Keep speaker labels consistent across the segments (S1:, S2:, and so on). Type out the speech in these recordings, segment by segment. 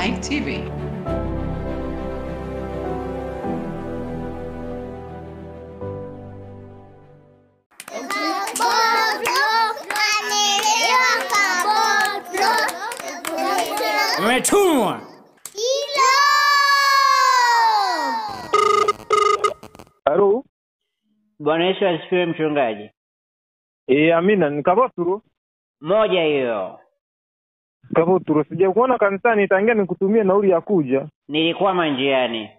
S1: Life TV.
S2: Umetumwa.
S3: Halo.
S2: Bwana Yesu asifiwe mchungaji.
S3: Amina, ni Kaboturu.
S2: Moja hiyo.
S3: Kaboturu, sija kuona kanisani tangia nikutumie nauli ya kuja.
S2: Nilikuwa njiani.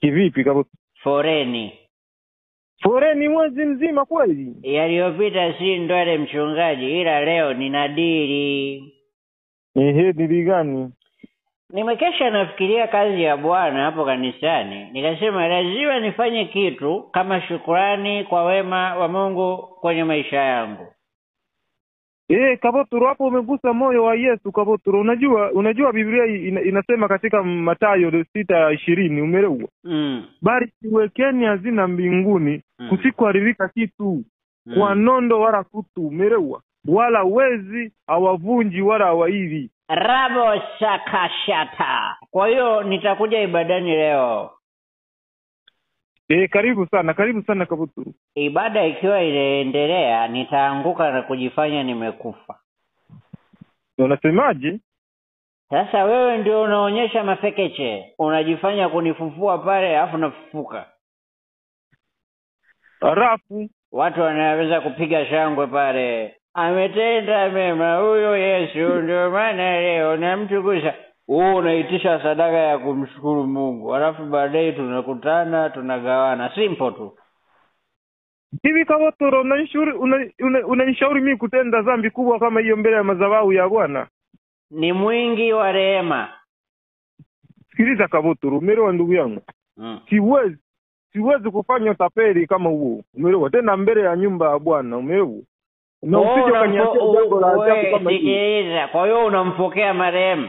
S3: Kivipi Kaboturu? Foreni mwezi mzima kweli?
S2: Yaliyopita si ndwele mchungaji, ila leo nina dili.
S3: Dili gani?
S2: Nimekesha nafikiria kazi ya Bwana hapo kanisani. Nikasema lazima nifanye kitu kama shukrani kwa wema wa Mungu kwenye maisha yangu.
S3: Kaboturu, hapo umegusa moyo wa Yesu Kaboturu. Unajua Biblia inasema katika Mathayo 6:20, umeelewa? Bali siwekeni hazina mbinguni kusikuharibika kitu, kwa nondo wala kutu, umeelewa? Wala wezi hawavunji wala hawaivi.
S2: Rabo shakashata. Kwa hiyo nitakuja ibadani leo.
S3: Karibu sana Kaboturu.
S2: Ibada ikiwa inaendelea nitaanguka na kujifanya nimekufa.
S3: Unasemaje?
S2: Sasa wewe ndio unaonyesha mafekeche. Unajifanya kunifufua pale afu nafufuka.
S3: Halafu
S2: watu wanaweza kupiga shangwe pale. Ametenda mema huyo Yesu, ndio maana leo namtukuza. Unaitisha sadaka ya kumshukuru Mungu. Alafu baadaye tunakutana, tunagawana. Simple tu.
S3: Hivi Kaboturu, unanishauri mimi kutenda dhambi kubwa kama hiyo mbele ya madhabahu ya Bwana?
S2: Ni mwingi wa rehema.
S3: Sikiliza Kaboturu, umeelewa ndugu yangu? Siwezi kufanya utapeli kama huo. Umeelewa? Tena mbele ya nyumba ya Bwana, umeelewa? Na usije kaniacha jambo la ajabu kama hili.
S2: Sikiliza, kwa hiyo unampokea marehemu.